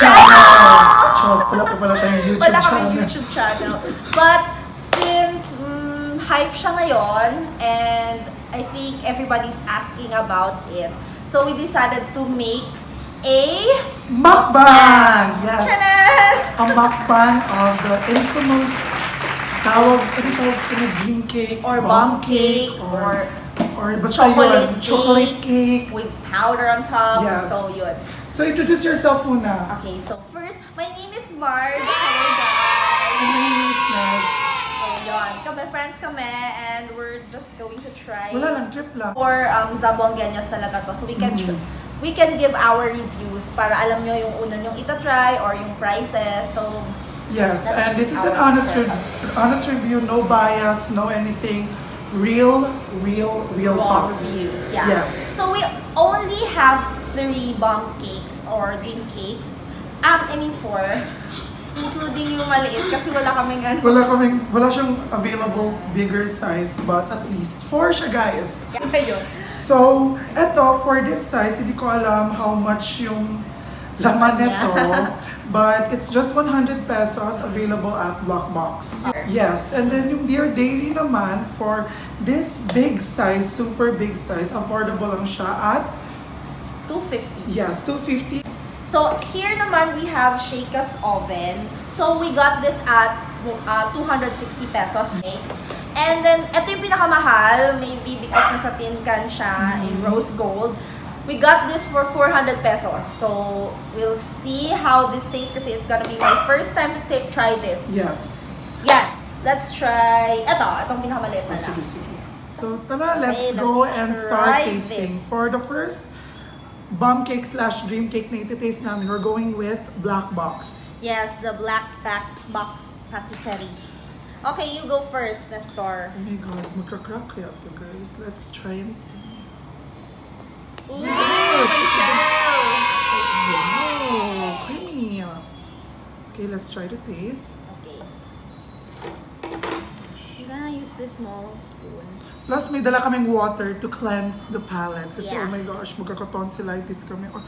channel! Chos, wala pa pala tayong YouTube Wala channel. kami YouTube channel. But since hype siya ngayon, and I think everybody's asking about it, so we decided to make a mukbang! Yes! Channel! A mukbang of the infamous tawag, dream cake, Or bomb cake, or basta yun, chocolate cake. with powder on top. Yes. So yun. So introduce yourself muna. Okay, so first, my name is Marge. Hello guys! My name is Naz. So yun, kami friends kami, and we're just going to try. Wala lang, trip lang. For Zamboangueños talaga to. So we can we can give our reviews para alam nyo yung una nyong itatry or yung prices. So Yes, that's and this is an our honest review, no bias, no anything. Real raw facts. reviews. Yeah. Yes. So we only have 3 bomb cakes or dream cakes. I mean 4. Including yung maliit kasi wala kaming ano. Wala siyang available bigger size, but at least 4 siya, guys. Yeah, yun. So, eto, for this size, hindi ko alam how much yung laman nito. But it's just 100 pesos available at Blockbox. Yes, and then yung Dear Daily naman, for this big size, super big size, affordable lang siya at 250. yes, 250. So here naman we have Sheikah's oven. So we got this at 260 pesos. And then ito yung pinakamahal, maybe because nasa tin can siya in rose gold. We got this for 400 pesos. So we'll see how this tastes kasi it's gonna be my first time to try this. Yes. Yeah, let's try. Itong pinakamaliit na lang. Sige. So, tara, let's Okay, go let's and start try tasting. this. For the first bomb cake / dream cake na iti-taste namin, we're going with Black Box. Yes, the black box patisserie. Okay, you go first, Nestor. Oh my god, magka-crack kaya to, guys. Let's try and see. Ooh, Yes! my shell! Wow, creamy. Okay, let's try the taste. Okay. I'm gonna use this small spoon. Plus, may dala kaming water to cleanse the palate. Kasi, Yeah. oh my gosh, magkaka-tonsillitis kami. Or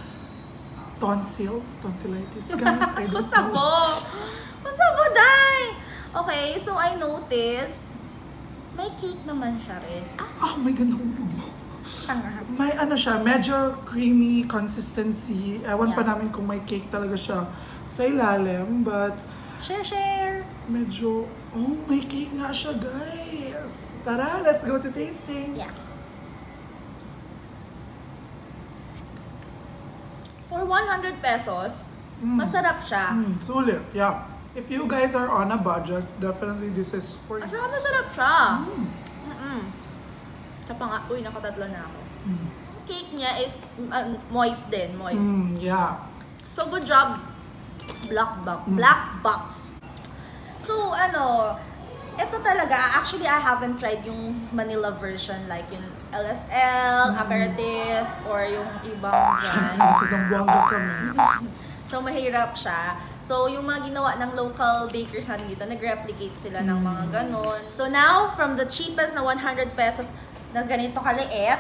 tonsillitis, guys. I don't know. Masabo, day! Okay, so I noticed, may cake naman siya rin. Oh my god, nahulog mo. Tanga. May ano siya, medyo creamy consistency. Ewan pa Yeah. namin kung may cake talaga siya sa ilalim, but Share. medyo, oh, may cake nga siya, guys. Tara, let's go to tasting. Yeah. For 100 pesos, masarap siya. Sulit, yeah. If you guys are on a budget, definitely this is for you. Masarap siya. Siya pa nga, nakatatlo na ako. Cake niya is moist din, moist. Yeah. So, good job, Black Box. So, ito talaga, actually, I haven't tried yung Manila version, like yung LSL, Aperitif, or yung ibang brand. Nasa Zamboanga kami. So, mahirap siya. So, yung mga ginawa ng local bakers natin dito, nag-replicate sila ng mga ganon. So, now, from the cheapest na 100 pesos na ganito kaliit,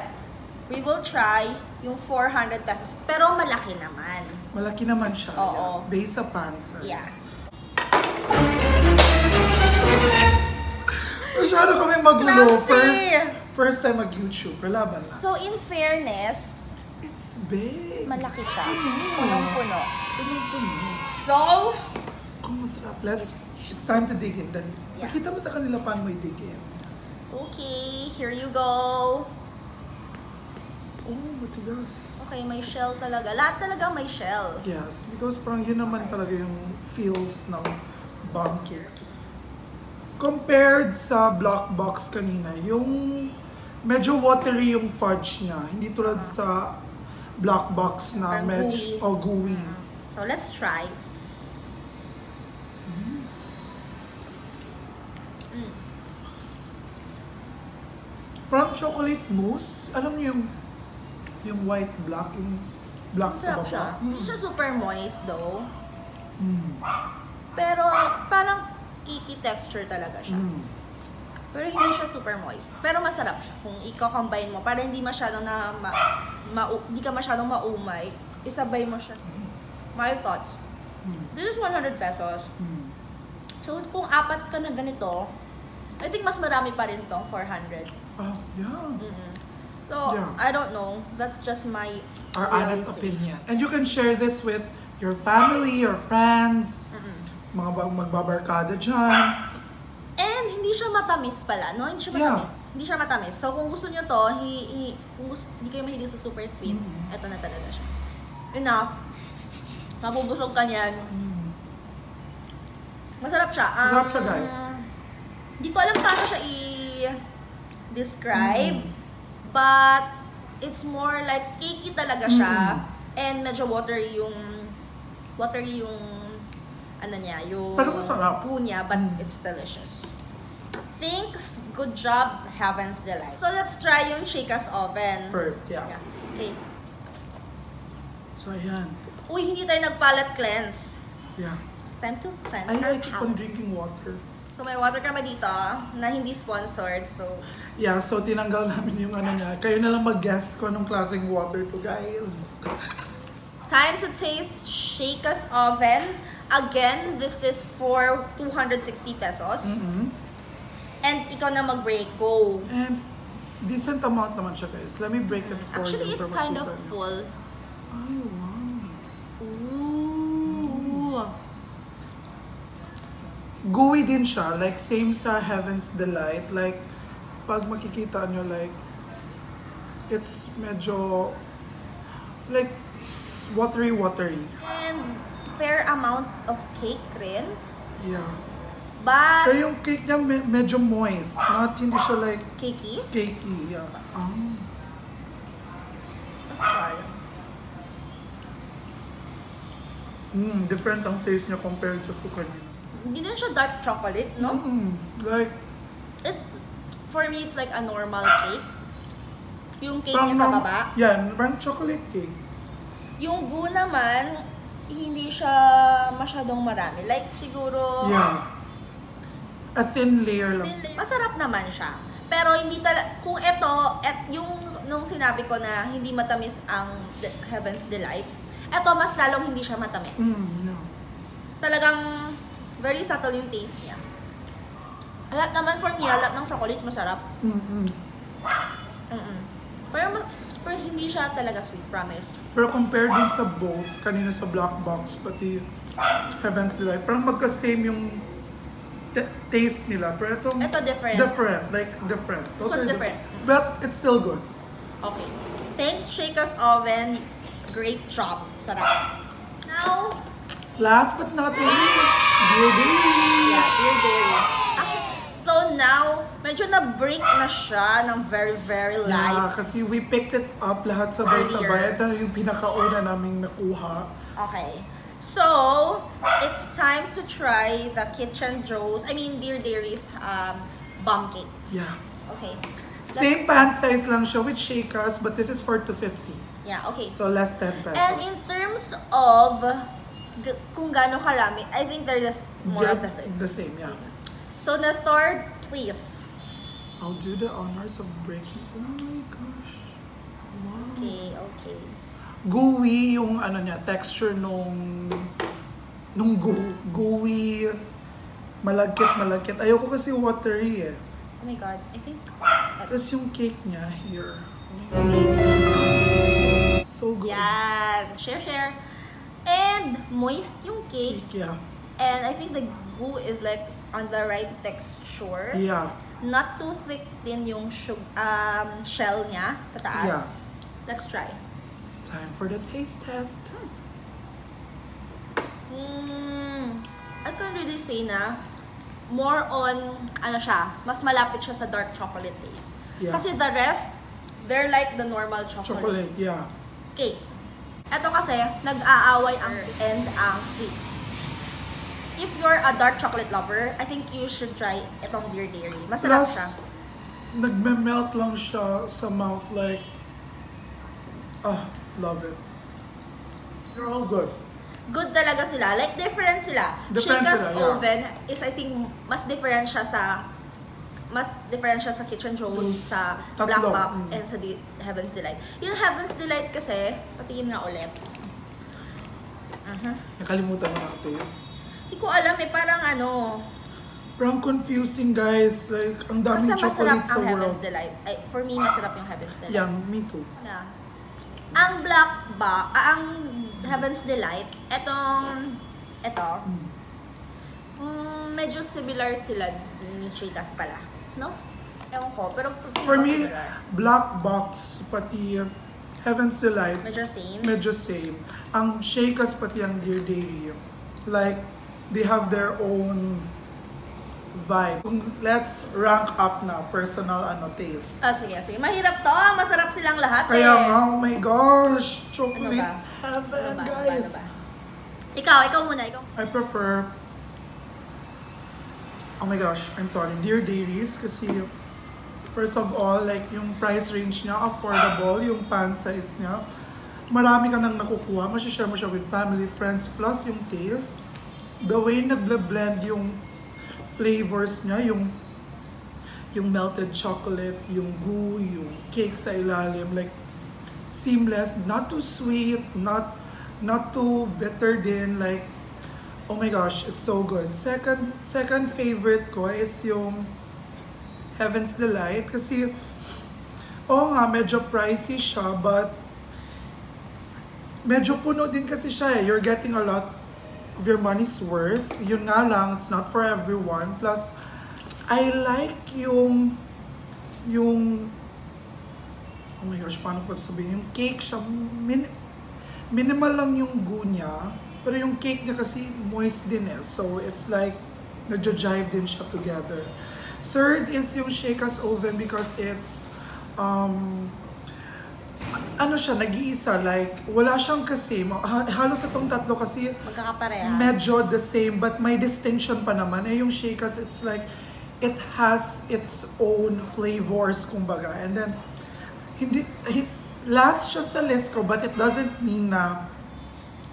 we will try yung 400 pesos. Pero malaki naman. Malaki naman siya. Oo. Yeah. Base sa pansas. Yeah. Masyado kami mag-low. Clumsy! First time mag-YouTube. Laban lang. So, in fairness, It's big. malaki siya. Punong-puno. Punong-puno. So, Kung masarap. It's time to dig in. Dali. Yeah. Pakita mo sa kanila paano may dig in. okay, here you go. Oh, matigas. Okay, may shell talaga. Lahat talaga may shell. Yes, because parang yun naman talaga yung feels ng bomb cakes. Compared sa Blockbox kanina, yung medyo watery yung fudge niya. Hindi tulad sa Blockbox na Parang medyo gooey. So, let's try. Parang chocolate mousse. Alam niyo yung white black, yung black sa Masarap siya. baba. Hindi siya super moist though. Pero parang cakey texture talaga siya. Pero hindi siya super moist. Pero masarap siya kung i-combine mo para hindi masyadong hindi ka masyadong maumay. Isabay mo siya. My thoughts. This is 100 pesos. Mm. So, kung apat ka na ganito, I think mas marami pa rin tong 400. Oh, yeah. So, Yeah. I don't know. That's just my Our honest realization. opinion. And you can share this with your family, your friends, mga magbabarkada dyan. And hindi siya matamis pala, no? Hindi siya Yeah. matamis. Hindi siya matamis. So, kung gusto nyo to, kung hindi kayo mahilig sa super sweet, eto na talaga siya. Enough. Mabubusog ka niyan. Masarap siya. Masarap siya, guys. Hindi ko alam paano siya i-describe. But, it's more like cakey talaga siya. And medyo watery yung ano niya, yung Pero masarap. goo niya, but it's delicious. Thanks, good job, Heaven's Delight. So, let's try yung Shaka's oven. First, yeah. Okay. So, ayan. Uy, hindi tayo nag-palate cleanse. Yeah. It's time to cleanse I our keep palate. on drinking water. So, may water kami dito na hindi sponsored. So, Yeah, so tinanggal namin yung ano niya. Kayo na lang mag-guess kung anong klaseng water to, guys. time to taste Shaka's oven. Again, this is for 260 pesos. And ikaw na mag-break. Go. And decent amount naman siya, guys. Let me break it for Actually, you. it's para kind of makita niyo. full. Ay, wow. Ooh. Gooey din siya. Like, same sa Heaven's Delight. Like, pag makikita nyo, like, it's medyo, like, watery. And fair amount of cake rin. Yeah. But, Pero yung cake niya medyo moist. Not, hindi siya like, cakey. cakey. Yeah. Different ang taste niya compared sa kanina. Hindi din siya dark chocolate, no? Like, It's, for me, it's like a normal cake. Yung cake parang niya sa baba. Yeah, parang chocolate cake. Yung goo naman, hindi siya masyadong marami. Like, siguro... Yeah. A thin layer lang. Masarap naman siya. Pero hindi talaga... Kung ito, yung nung sinabi ko na hindi matamis ang Heaven's Delight, ito mas lalong hindi siya matamis. No. Talagang very subtle yung taste niya. Lahat naman for me, lahat ng chocolate masarap. Pero hindi siya talaga sweet, promise. Pero compared din sa both, kanina sa Black Box, pati Heaven's Delight, parang magka-same yung taste nila. Pero itong Ito different. Different. This one's different. But it's still good. Okay. Thanks, Shaka's Oven. Great job. Sarap. Now, Last but not least, Dear Dairy. yeah, Dear Dairy. Actually, so now, medyo na-break na siya ng very, very light. Yeah, kasi we picked it up lahat sabay-sabay. Ito yung pinakauna naming nakuha. Okay. So, it's time to try the Kitchen Joe's, Dear Dairy's bomb cake. Yeah. Okay. Same pan size lang siya with Shaka's, but this is for 250. Yeah, okay. So less 10 pesos. And in terms of kung gaano karami, I think they're just more of the same. The same, yeah. So, Nestor, please. I'll do the honors of breaking. Oh my gosh. Wow. Okay. Gooey yung ano niya, texture nung gooey, malagkit. Ayoko kasi watery eh. Oh my God, I think... Tapos yung cake niya here. Oh my gosh. So good. Yan. Share. And moist yung cake. Yeah. And I think the goo is like on the right texture. Yeah. Not too thick din yung shell niya sa taas. Yeah. Let's try. Time for the taste test. I can't really say na more on, mas malapit siya sa dark chocolate taste. Yeah. Kasi the rest, they're like the normal chocolate. Yeah. Cake. Ito kasi, nag-aaway ang and ang sweet. If you're a dark chocolate lover, I think you should try itong Dear Dairy. Masarap siya. Nagme-melt lang siya sa mouth like, love it. They're all good. Good talaga sila. Like, different sila. Different Shaka's sila, yeah. Oven is, I think, mas different siya sa Kitchen Joe's, Those sa tatlo. Black Box, and sa Heaven's Delight. Yung Heaven's Delight kasi, patingin nga ulit. Nakalimutan mo ang taste. Hindi ko alam eh, parang ano. Parang confusing guys, like ang daming Basta masarap chocolate sa ang world. Heaven's Delight. Ay, for me, masarap yung Heaven's Delight. Yeah, me too. Na. Ang ang Heaven's Delight, ito, medyo similar sila ni Cheekas pala, no? Ewan ko, pero For me, Black Box, pati Heaven's Delight, medyo same. Ang Cheekas pati ang Dear Dairy, like, they have their own vibe. Let's rank up na personal taste. Sige. Mahirap to. Masarap silang lahat Kaya nga, oh my gosh, chocolate Ano heaven, ba? guys. Ikaw muna. I prefer, oh my gosh, I'm sorry, Dear Dairies kasi first of all, like yung price range niya, affordable, yung pan size niya. Marami ka nang nakukuha, masishare mo siya with family, friends, plus yung taste. The way nagble-blend yung flavors niya, yung melted chocolate, yung goo, yung cake sa ilalim, like seamless, not too sweet, not too bitter din, like oh my gosh, it's so good. Second favorite ko is yung Heaven's Delight kasi nga medyo pricey siya but medyo puno din kasi siya eh. You're getting a lot of your money's worth. Yun nga lang, it's not for everyone. Plus, I like yung oh my gosh, paano ko sabihin? Yung cake siya, minimal lang yung goo niya. Pero yung cake niya kasi moist din eh. So, it's like, nagja-jive din siya together. Third is yung Cheekas Oven because it's, ano siya, nag-iisa, like, wala siyang kasi, halos itong tatlo kasi, magkakaparehas. Medyo the same, but may distinction pa naman. Yung Cheekas, it's like, it has its own flavors, kumbaga. And then, last siya sa list ko, but it doesn't mean na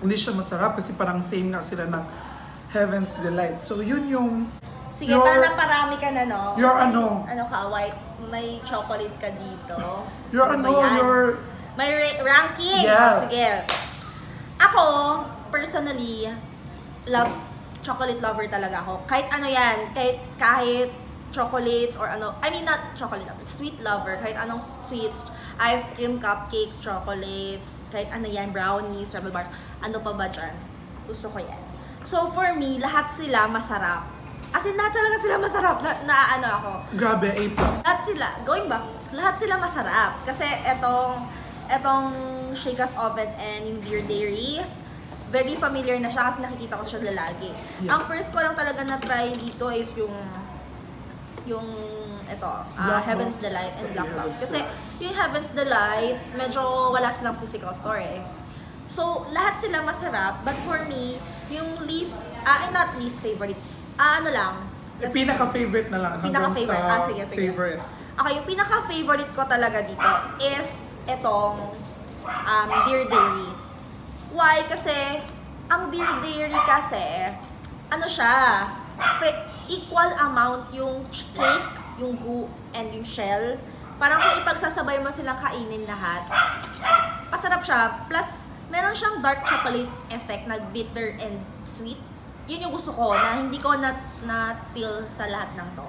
hindi siya masarap kasi parang same nga sila ng Heaven's Delight. So, yun yung... Sige, parang naparami ka na, no? Your ano? Ano ka, white, may chocolate ka dito. Your May ranking. Yes. Sige. Ako, personally, chocolate lover talaga ako. Kahit ano yan, kahit chocolates or ano, I mean not chocolate lover, sweet lover, kahit anong sweets, ice cream, cupcakes, chocolates, kahit ano yan, brownies, rebel bars, ano pa ba dyan? Gusto ko yan. So for me, lahat sila masarap. As in, lahat talaga sila masarap na ano ako. Grabe, A+. Lahat sila, going back, lahat sila masarap. Kasi etong Cheekas Oven and yung Dear Dairy, very familiar na siya kasi nakikita ko siya lagi. Yeah. Ang first ko lang talaga na-try dito is yung Heaven's Delight and Black Box. Kasi yung Heaven's Delight, medyo wala silang physical store eh. So, lahat sila masarap, but for me, yung not least favorite, ano lang. Pinaka-favorite na lang. Pinaka-favorite. Sige. Favorite. Okay, yung pinaka-favorite ko talaga dito is itong Dear Dairy. Why? Kasi, ang Dear Dairy kasi, ano siya, equal amount yung cake, yung goo, and yung shell. Parang kung ipagsasabay mo silang kainin lahat, masarap siya. Plus, meron siyang dark chocolate effect na bitter and sweet. Yun yung gusto ko, na hindi ko na-feel sa lahat ng to.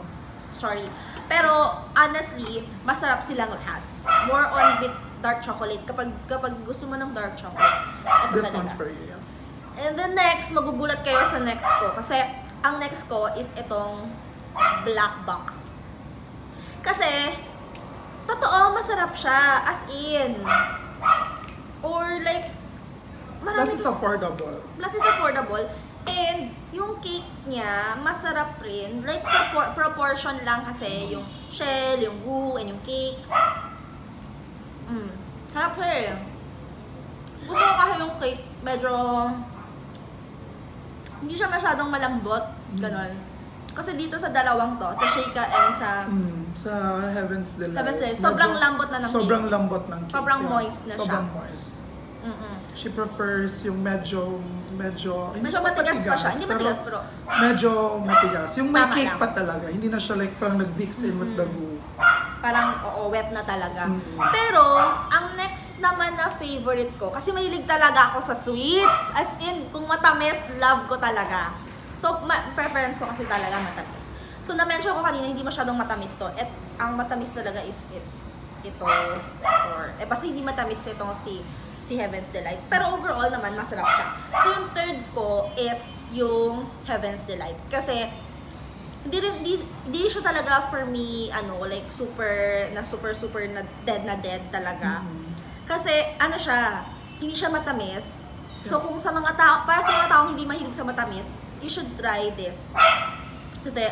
Sorry. Pero, honestly, masarap silang lahat. More on with dark chocolate. Kapag gusto mo ng dark chocolate, ito This talaga. one's for you, yeah. And then next, magugulat kayo sa next ko. Kasi, ang next ko is itong Black Box. Kasi, totoo, masarap siya. As in. Or like, Plus it's affordable. And yung cake niya, masarap rin. Like, proportion lang kasi yung shell, yung goo, and yung cake. Sarap eh. Gusto ko kasi yung cake, medyo hindi siya masyadong malambot. Ganon. Kasi dito sa dalawang to, sa Cheekas and sa Heaven's Delight. Sobrang lambot na ng cake. Sobrang lambot ng cake. Sobrang moist na siya. Sobrang moist. She prefers yung medyo matigas pa siya. Hindi matigas, pero medyo matigas. Yung may tama cake lang. pa talaga. Hindi na siya like parang nag-mix in with the goo. parang, oo, wet na talaga. Pero, ang next naman na favorite ko, kasi mahilig talaga ako sa sweets. As in, kung matamis, love ko talaga. So, preference ko kasi talaga matamis. So, na-mention ko kanina, hindi masyadong matamis to. At ang matamis talaga is ito. Basta hindi matamis ito si Heaven's Delight. Pero overall naman, masarap siya. So, yung third ko is yung Heaven's Delight. Kasi, hindi siya talaga for me, like super na dead talaga. Kasi, siya, hindi siya matamis. So, kung sa mga tao, para sa mga tao hindi mahilig sa matamis, you should try this. Kasi,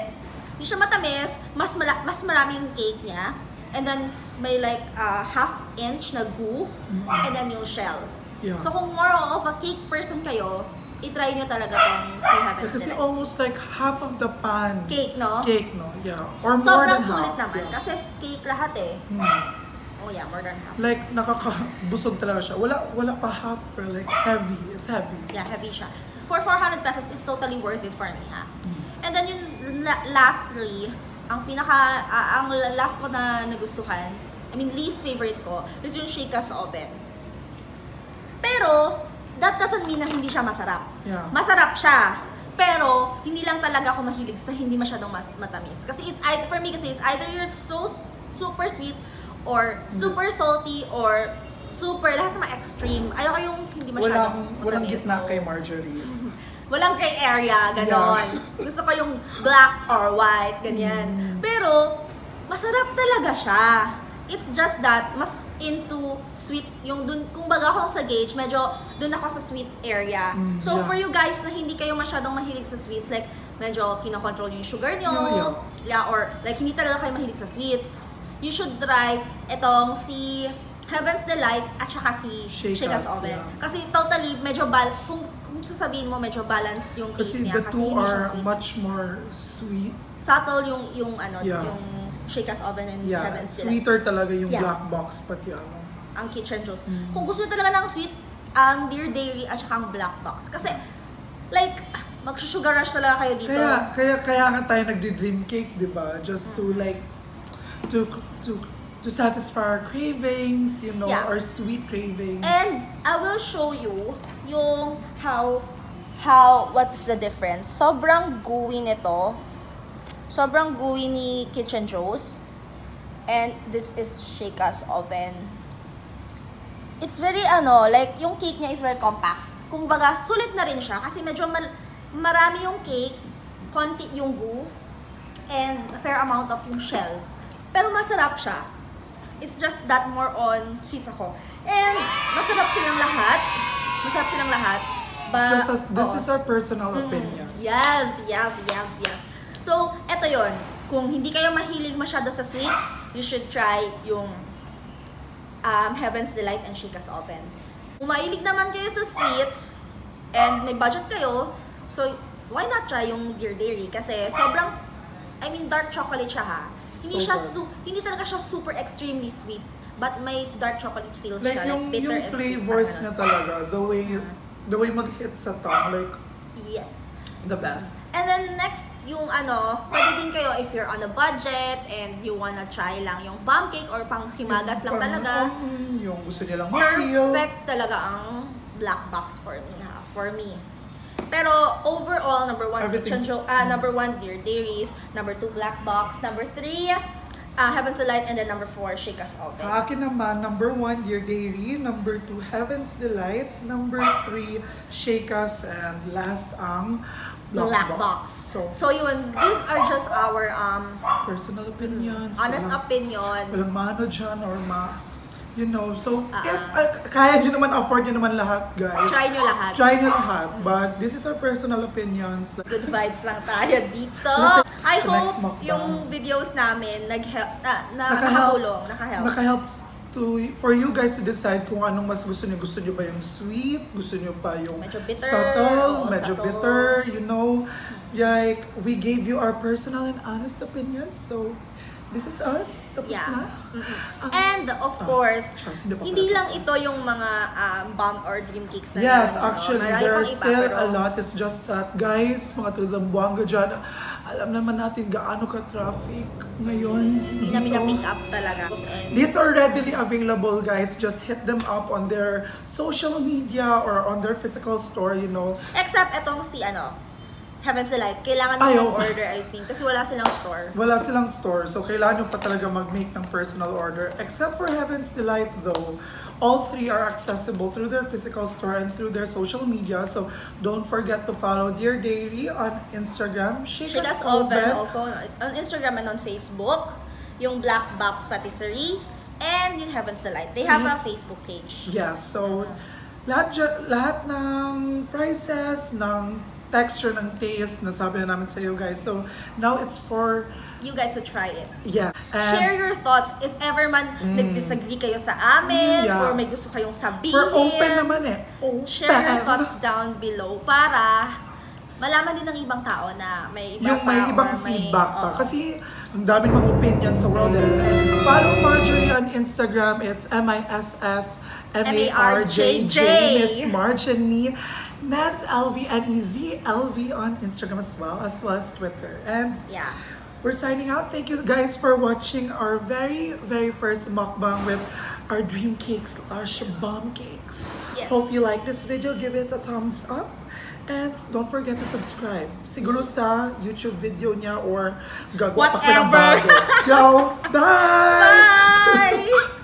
hindi siya matamis, mas maraming cake niya. And then, may like half-inch na goo, and then yung shell. Yeah. So, kung more of a cake person kayo, i-try nyo talaga tong si Heaven's Kasi Delight. almost like half of the pan. Cake, no? Cake, no? Yeah. Or more Sobrang than half. sulit naman. Yeah. Kasi cake lahat eh. Oh yeah, more than half. Like, nakakabusog talaga siya. Wala pa half, or like heavy. It's heavy. Yeah, heavy siya. For 400 pesos, it's totally worth it for me, ha? And then yung lastly, ang last ko na nagustuhan, least favorite ko, is yung Sheikas Oven. Pero, that doesn't mean na hindi siya masarap. Yeah. Masarap siya. Pero, hindi lang talaga ako mahilig sa hindi masyadong matamis. Kasi for me kasi it's either you're so super sweet, or super salty, or super, lahat ng mga extreme. Ayoko yung hindi masyadong matamis. Walang gitna kay Marjorie. Walang gray area, ganon. Yeah. Gusto ko yung black or white, ganyan. Pero, masarap talaga siya. It's just that, mas into sweet, yung dun, kung baga ako sa gauge, medyo dun ako sa sweet area. So, for you guys na hindi kayo masyadong mahilig sa sweets, like, medyo kinokontrol yung sugar nyo, or like, hindi talaga kayo mahilig sa sweets, you should try itong si Heaven's Delight at saka si Sheikas Oven. Yeah. Kasi totally, medyo kung sasabihin mo, medyo balance yung taste niya. Kasi the two are much more sweet. Subtle yung Sheikas Oven and Heaven's Delight. Sweeter talaga yung black box, pati ang Kitchen Joe's. Kung gusto talaga ng sweet, Dear Dairy at saka ang black box. Kasi, like, mag-sugar rush talaga kayo dito. Kaya nga tayo nagdi-dream cake, di ba? Just to like, to satisfy our cravings, our sweet cravings. And I will show you yung what's the difference. Sobrang gooey nito. Sobrang gooey ni Kitchen Joe's. And this is Sheikas Oven. It's very like yung cake niya is very compact. Kung baga, sulit na rin siya kasi medyo marami yung cake, konti yung goo, and a fair amount of yung shell. Pero masarap siya. It's just that more on sweets ako. And masarap silang lahat. But, this is our personal opinion. Yes. So, eto yon. Kung hindi kayo mahilig masyado sa sweets, you should try yung Heaven's Delight and Sheikas Oven. Kung mahilig naman kayo sa sweets, and may budget kayo, so why not try yung Dear Dairy? Kasi sobrang, dark chocolate siya ha. Hindi talaga siya super extremely sweet, but may dark chocolate feels like siya. Yung bitter and flavors sweet niya talaga, the way mag-hit sa tongue, like, yes. The best. And then next, yung pwede din kayo if you're on a budget and you wanna try lang yung bomb cake or pang himagas lang talaga. Yung gusto niya lang ma-feel. Perfect talaga ang black box for me ha. For me. Pero overall, number 1 number 1 Dear Dairies, number 2 black box, number 3 Heaven's Delight, and then number 4 Sheikas Oven. Akin naman, number 1 Dear Dairy, number 2 Heaven's Delight, number 3 Sheikas, and last ang black box. So yun, these are just our personal opinions. Honest opinion. Walang maano dyan or so if kaya nyo naman, afford nyo naman lahat, guys. Try nyo lahat. But this is our personal opinions. Good vibes lang tayo dito. I hope yung videos namin nakahelp. For you guys to decide kung anong mas gusto nyo. Gusto nyo ba yung sweet? Gusto nyo ba yung medyo bitter, subtle? Medyo bitter, Like, we gave you our personal and honest opinions. So, this is us. Tapos na. And of course, Just, hindi lang ito yung mga bomb or dream cakes na Yes, namin, actually, Marami there are pang iba, still pero a lot. It's just that, guys, mga taga-Zamboanga dyan, alam naman natin gaano ka-traffic ngayon. Hindi namin dito. na-pick up talaga. These are readily available, guys. Just hit them up on their social media or on their physical store, you know. Except itong si Heaven's Delight. Kailangan nyo order, I think. Kasi wala silang store. Wala silang store, so kailangan nyo pa talaga mag-make ng personal order. Except for Heaven's Delight though, all three are accessible through their physical store and through their social media. So don't forget to follow Dear Dairy on Instagram, Sheikas Oven also on Instagram and on Facebook. Yung Black Box Patisserie and yung Heaven's Delight. They have a Facebook page. Yes, so lahat ng prices, ng texture, ng taste, nasabi na namin sa iyo guys. So now it's for you guys to try it. Yeah. And share your thoughts if ever man nag-disagree kayo sa amin or may gusto kayong sabihin. We're open naman eh. Open. Share your thoughts down below para malaman din ng ibang tao na may iba yung may ibang feedback pa. Kasi ang daming mga opinion sa world. Follow Marjorie on Instagram. It's MISSMARJJ. Miss Marge and me. Naz LV and EZLV on Instagram as well as Twitter. And yeah, we're signing out. Thank you guys for watching our very first mukbang with our dream cakes, our bomb cakes. Yes. Hope you like this video. Give it a thumbs up. And don't forget to subscribe. Siguro sa YouTube video niya or gagawa pa ko ng bago. Yo, bye! Bye!